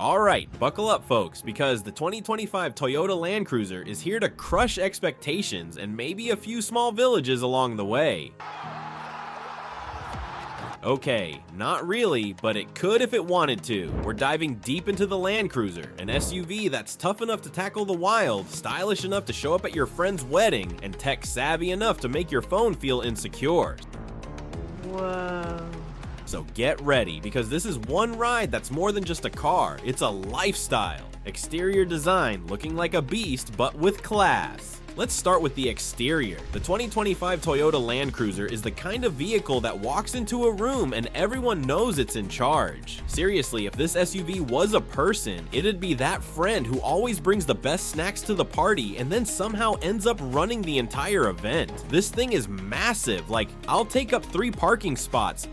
Alright, buckle up folks, because the 2025 Toyota Land Cruiser is here to crush expectations and maybe a few small villages along the way. Okay, not really, but it could if it wanted to. We're diving deep into the Land Cruiser, an SUV that's tough enough to tackle the wild, stylish enough to show up at your friend's wedding, and tech savvy enough to make your phone feel insecure. Whoa. So get ready, because this is one ride that's more than just a car, it's a lifestyle. Exterior design looking like a beast, but with class. Let's start with the exterior. The 2025 Toyota Land Cruiser is the kind of vehicle that walks into a room and everyone knows it's in charge. Seriously, if this SUV was a person, it'd be that friend who always brings the best snacks to the party and then somehow ends up running the entire event. This thing is massive, like, I'll take up 3 parking spots.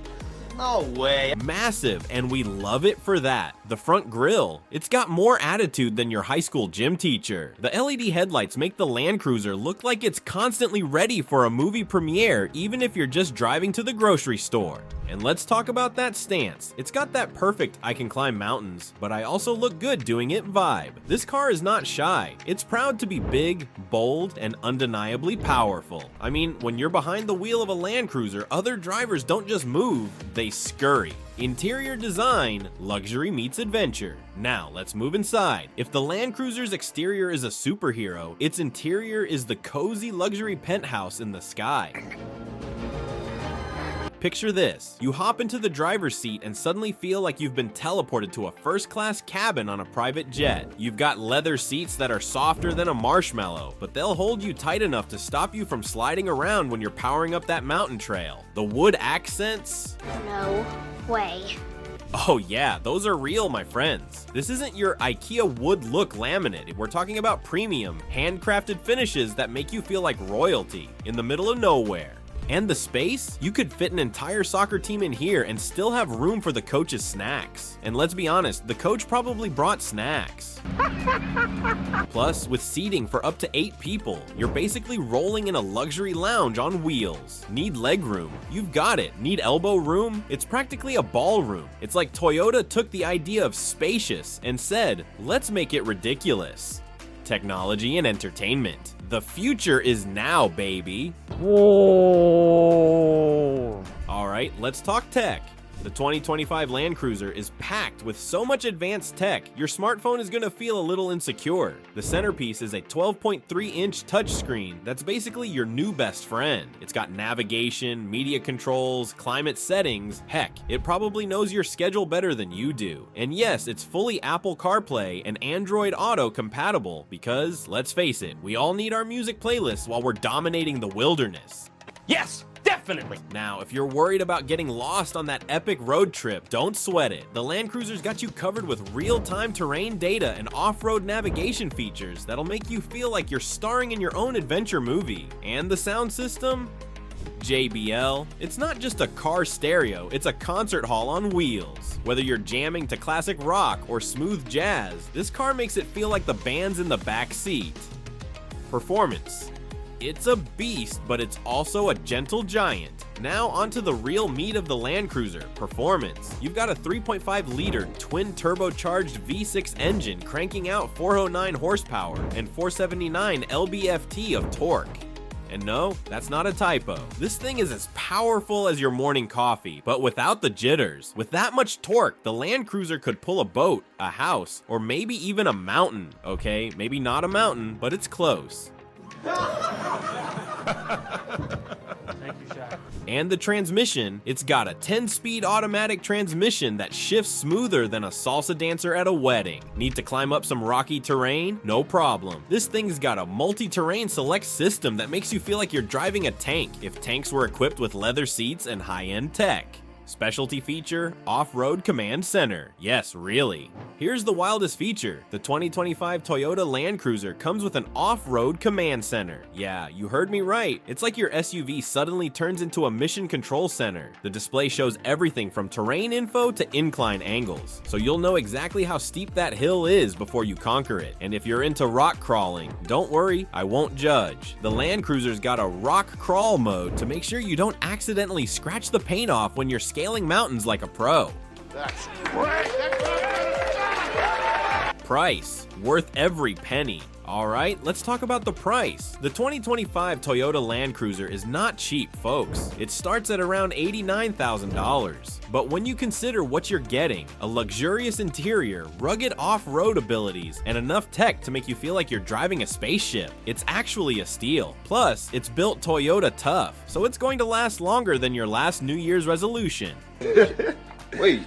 No way. Massive, and we love it for that. The front grille, it's got more attitude than your high school gym teacher. The LED headlights make the Land Cruiser look like it's constantly ready for a movie premiere, even if you're just driving to the grocery store. And let's talk about that stance. It's got that perfect I can climb mountains, but I also look good doing it vibe. This car is not shy. It's proud to be big, bold, and undeniably powerful. I mean, when you're behind the wheel of a Land Cruiser, other drivers don't just move, they scurry. Interior design, luxury meets adventure. Now, let's move inside. If the Land Cruiser's exterior is a superhero, its interior is the cozy luxury penthouse in the sky. Picture this, you hop into the driver's seat and suddenly feel like you've been teleported to a first-class cabin on a private jet. You've got leather seats that are softer than a marshmallow, but they'll hold you tight enough to stop you from sliding around when you're powering up that mountain trail. The wood accents? No way. Oh yeah, those are real, my friends. This isn't your IKEA wood look laminate. We're talking about premium, handcrafted finishes that make you feel like royalty in the middle of nowhere. And the space? You could fit an entire soccer team in here and still have room for the coach's snacks. And let's be honest, the coach probably brought snacks. Plus, with seating for up to 8 people, you're basically rolling in a luxury lounge on wheels. Need legroom? You've got it. Need elbow room? It's practically a ballroom. It's like Toyota took the idea of spacious and said, let's make it ridiculous. Technology and entertainment. The future is now, baby. Whoa. Alright, let's talk tech. The 2025 Land Cruiser is packed with so much advanced tech, your smartphone is gonna feel a little insecure. The centerpiece is a 12.3-inch touchscreen that's basically your new best friend. It's got navigation, media controls, climate settings, heck, it probably knows your schedule better than you do. And yes, it's fully Apple CarPlay and Android Auto compatible because, let's face it, we all need our music playlists while we're dominating the wilderness. Yes, definitely. Now, if you're worried about getting lost on that epic road trip, don't sweat it. The Land Cruiser's got you covered with real-time terrain data and off-road navigation features that'll make you feel like you're starring in your own adventure movie. And the sound system? JBL. It's not just a car stereo, it's a concert hall on wheels. Whether you're jamming to classic rock or smooth jazz, this car makes it feel like the band's in the back seat. Performance. It's a beast, but it's also a gentle giant. Now onto the real meat of the Land Cruiser, performance. You've got a 3.5-liter twin turbocharged V6 engine cranking out 409 horsepower and 479 lb-ft of torque. And no, that's not a typo. This thing is as powerful as your morning coffee, but without the jitters. With that much torque, the Land Cruiser could pull a boat, a house, or maybe even a mountain. Okay, maybe not a mountain, but it's close. Thank you, Shaq. And the transmission, it's got a 10-speed automatic transmission that shifts smoother than a salsa dancer at a wedding. Need to climb up some rocky terrain? No problem. This thing's got a multi-terrain select system that makes you feel like you're driving a tank if tanks were equipped with leather seats and high-end tech. Specialty feature, off-road command center. Yes, really. Here's the wildest feature. The 2025 Toyota Land Cruiser comes with an off-road command center. Yeah, you heard me right. It's like your SUV suddenly turns into a mission control center. The display shows everything from terrain info to incline angles, so you'll know exactly how steep that hill is before you conquer it. And if you're into rock crawling, don't worry, I won't judge. The Land Cruiser's got a rock crawl mode to make sure you don't accidentally scratch the paint off when you're scaling mountains like a pro. That's great! Price, worth every penny. Alright, let's talk about the price. The 2025 Toyota Land Cruiser is not cheap, folks. It starts at around $89,000. But when you consider what you're getting, a luxurious interior, rugged off-road abilities, and enough tech to make you feel like you're driving a spaceship, it's actually a steal. Plus, it's built Toyota tough, so it's going to last longer than your last New Year's resolution. Wait,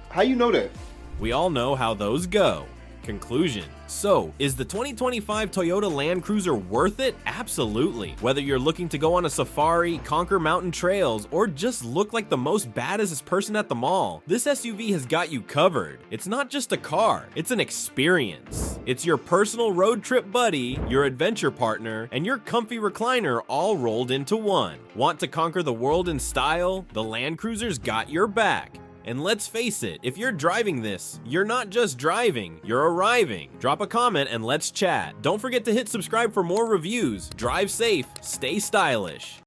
how you know that? We all know how those go. Conclusion. So, is the 2025 Toyota Land Cruiser worth it? Absolutely. Whether you're looking to go on a safari, conquer mountain trails, or just look like the most badass person at the mall, this SUV has got you covered. It's not just a car, it's an experience. It's your personal road trip buddy, your adventure partner, and your comfy recliner all rolled into one. Want to conquer the world in style? The Land Cruiser's got your back. And let's face it, if you're driving this, you're not just driving, you're arriving. Drop a comment and let's chat. Don't forget to hit subscribe for more reviews. Drive safe, stay stylish.